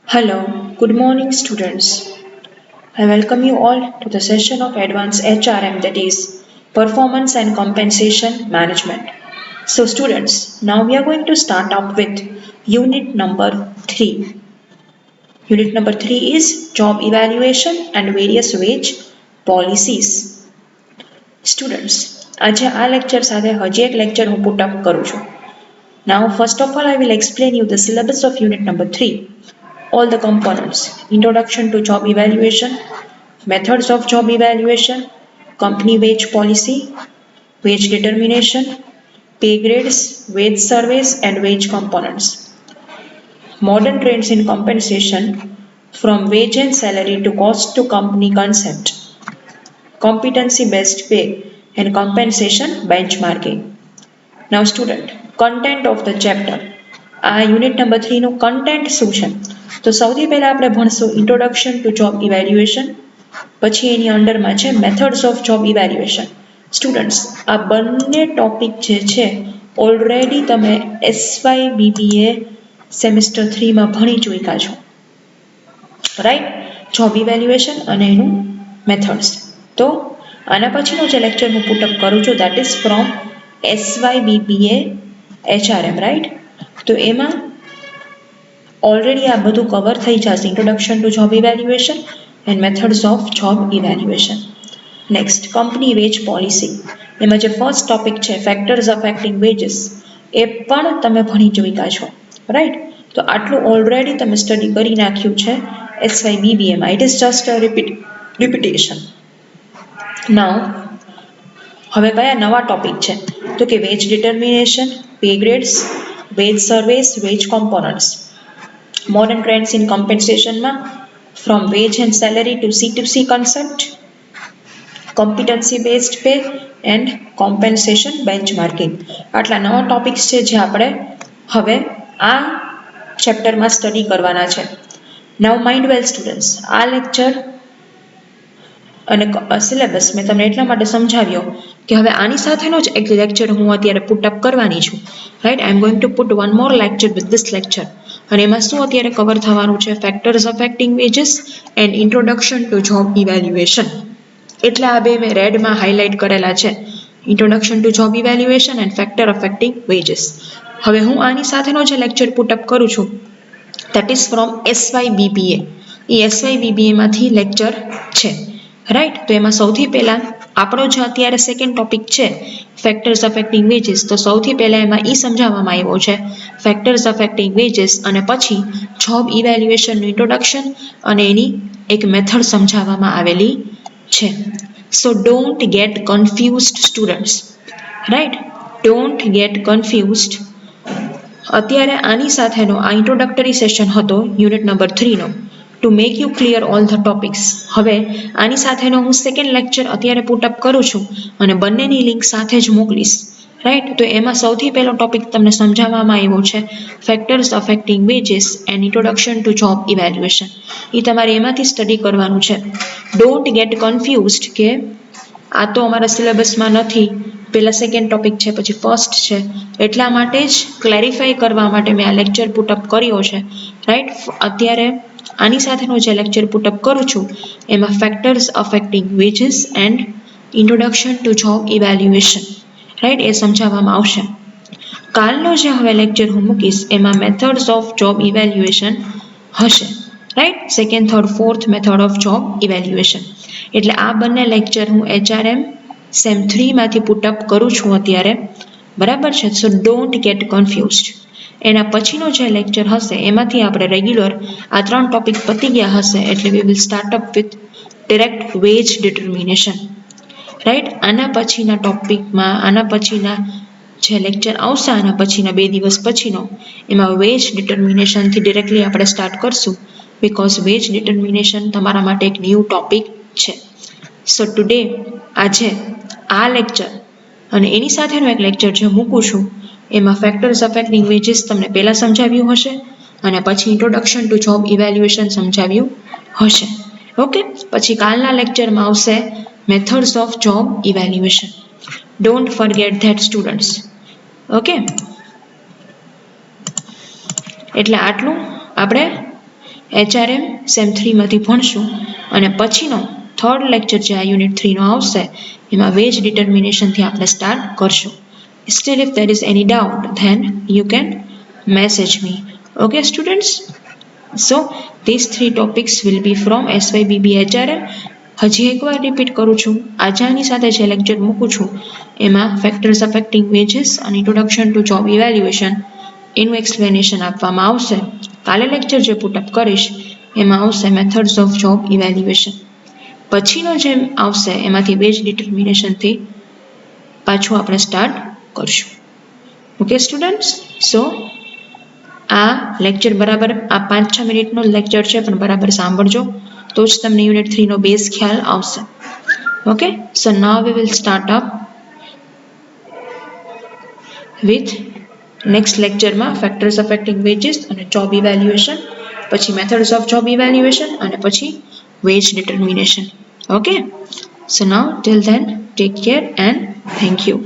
Hello, good morning, students. I welcome you all to the session of Advanced HRM, that is Performance and Compensation Management. So, students, now we are going to start up with unit number 3. Unit number 3 is Job Evaluation and Various Wage Policies. Students, આજે આ lecture સાથે હજી એક lecture હું put up કરું છું. Now, first of all, I will explain you the syllabus of unit number 3. All the components: introduction to job evaluation, methods of job evaluation, company wage policy, wage determination, pay grades, wage surveys and wage components, modern trends in compensation from wage and salary to cost to company concept, competency based pay and compensation benchmarking. Now student, content of the chapter. આ unit number 3 નું content શું છે? તો સૌથી પહેલા આપણે ભણશું introduction to job evaluation, પછી એની અંડરમાં છે methods of job evaluation. Students, આ બંને ટોપિક જે છે ઓલરેડી તમે SYBBA સેમિસ્ટર 3માં ભણી ચૂક્યા છો, રાઈટ? જોબ ઇવેલ્યુએશન અને એનું મેથડ્સ. તો આના પછીનો જે લેક્ચર હું પુટઅપ કરું છું that is from SYBBA HRM, right? તો એમાં ઓલરેડી આ બધું કવર થઈ જશે, introduction to job evaluation and methods of job evaluation. Next, company veg policy. એમાં જે ફર્સ્ટ ટોપિક છે ફેક્ટર્સ અફેક્ટિંગ વેજીસ, એ પણ તમે ભણી ચૂક્યા છો, રાઈટ? તો આટલું ઓલરેડી તમે સ્ટડી કરી નાખ્યું છે SYBBAમાં. It is just a repetition. Now હવે કયા નવા ટોપિક છે? તો કે wage determination, pay grades, wage surveys, wage components, modern trends in કોમ્પન્સેશનમાં from wage and salary to C2C concept, competency based pay and compensation benchmarking. આટલા નવા topics છે જે આપણે હવે આ ચેપ્ટરમાં સ્ટડી કરવાના છે. નાઉ માઇન્ડ વેલ સ્ટુડન્ટ્સ, આ લેક્ચર અને સિલેબસ મેં તમને એટલા માટે સમજાવ્યો કે હવે આની સાથેનો જ એક લેક્ચર હું અત્યારે પુટઅપ કરવાની છું, right? I am going to put one more lecture with this lecture. અને એમાં શું અત્યારે કવર થવાનું છે? Factors affecting wages and introduction to job evaluation. એટલે આ બે મેં રેડમાં હાઇલાઇટ કરેલા છે, introduction to job evaluation and factor affecting wages. હવે હું આની સાથેનો જે લેક્ચર પુટઅપ કરું છું દેટ ઇઝ ફ્રોમ SYBBA. એ SYBBAમાંથી લેક્ચર છે, રાઈટ? તો એમાં સૌથી પહેલાં આપણો જે અત્યારે સેકન્ડ ટોપિક છે ફેક્ટર્સ અફેક્ટિંગ વેજીસ, તો સૌથી પહેલાં એમાં એ સમજાવવામાં આવ્યો છે ફેક્ટર્સ અફેક્ટિંગ વેજીસ, અને પછી જોબ ઇવેલ્યુએશનનું ઇન્ટ્રોડક્શન અને એની એક મેથડ સમજાવવામાં આવેલી છે. So don't get confused students, right? Don't get confused. અત્યારે આની સાથેનો આ ઇન્ટ્રોડક્ટરી સેશન હતો યુનિટ નંબર 3નો, to make you clear all the topics. હવે આની સાથેનો હું સેકન્ડ લેક્ચર અત્યારે પુટઅપ કરું છું અને બંનેની લિંક સાથે જ મોકલીશ, રાઈટ? તો એમાં સૌથી પહેલો ટોપિક તમને સમજાવવામાં આવ્યો છે factors affecting wages and introduction to job evaluation. એ તમારે એમાંથી સ્ટડી કરવાનું છે. ડોન્ટ ગેટ કન્ફ્યુઝડ કે આ તો અમારા સિલેબસમાં નથી, પહેલાં સેકન્ડ ટોપિક છે પછી ફર્સ્ટ છે, એટલા માટે જ ક્લેરિફાઈ કરવા માટે મેં આ લેક્ચર પુટઅપ કર્યો છે, રાઈટ? અત્યારે આની સાથેનો જે લેક્ચર પુટઅપ કરું છું એમાં factors affecting wages and introduction to job evaluation, right, એ સમજાવવામાં આવશે. કાલનો જે હવે લેક્ચર હું મૂકીશ એમાં મેથડ્સ ઓફ જોબ ઇવેલ્યુએશન હશે, right? Second, third, fourth method of job evaluation. એટલે આ બંને લેક્ચર હું HRM સેમ 3માંથી પુટઅપ કરું છું અત્યારે, બરાબર છે? So don't get confused. એના પછીનો જે લેક્ચર હશે એમાંથી આપણે રેગ્યુલર આ 3 ટોપિક પતી ગયા હશે એટલે we will start up with direct veg determination, right? આના પછીના ટોપિકમાં, આના પછીના જે લેક્ચર આવશે આના પછીના 2 દિવસ પછીનો, એમાં વેજ ડિટર્મિનેશનથી ડિરેક્ટલી આપણે સ્ટાર્ટ કરશું, બિકોઝ વેજ ડિટર્મિનેશન તમારા માટે એક ન્યૂ ટોપિક છે. સો ટુડે, આજે આ લેક્ચર અને એની સાથેનો એક લેક્ચર જે મૂકું છું એમાં ફેક્ટર્સ અફેક્ટિંગ વેજીસ તમને પહેલાં સમજાવ્યું હશે અને પછી ઇન્ટ્રોડક્શન ટુ જોબ ઇવેલ્યુએશન સમજાવ્યું હશે, ઓકે? પછી કાલના લેક્ચરમાં આવશે methods of job evaluation. Don't forget that students, okay? એટલે આટલું આપણે HRM સેમ 3 માંથી ભણશું અને પછીનો થર્ડ લેક્ચર જે આ યુનિટ 3 નો આવશે એમાં વેજ ડિટર્મિનેશનથી આપણે સ્ટાર્ટ કરશું. Still if there is any doubt then you can message me. Okay students? So these 3 topics will be from SYBB HRM. હજી એકવાર રિપીટ કરું છું, આજે આની સાથે જે લેક્ચર મૂકું છું એમાં ફેક્ટર્સ અફેક્ટિંગ વેજીસ અને ઇન્ટ્રોડક્શન ટુ જોબ ઇવેલ્યુએશન એનું એક્સપ્લેનેશન આપવામાં આવશે. કાલે લેક્ચર જે પુટઅપ કરીશ એમાં આવશે મેથડ્સ ઓફ જોબ ઇવેલ્યુએશન. પછીનો જે આવશે એમાંથી વેજ ડિટર્મિનેશનથી પાછું આપણે સ્ટાર્ટ કરશું. Okay students? સો આ લેક્ચર બરાબર આ 5-6 મિનિટનો લેક્ચર છે પણ બરાબર સાંભળજો તો જ તમને યુનિટ 3 નો બેઝ ખ્યાલ આવશે. Okay, so now we will start up with next લેક્ચરમાં ફેક્ટર્સ અફેક્ટિંગ વેજીસ અને જોબ ઇવેલ્યુએશન, પછી મેથડ્સ ઓફ જોબ ઇવેલ્યુએશન અને પછી veg determination. Okay, so now till then take care and thank you.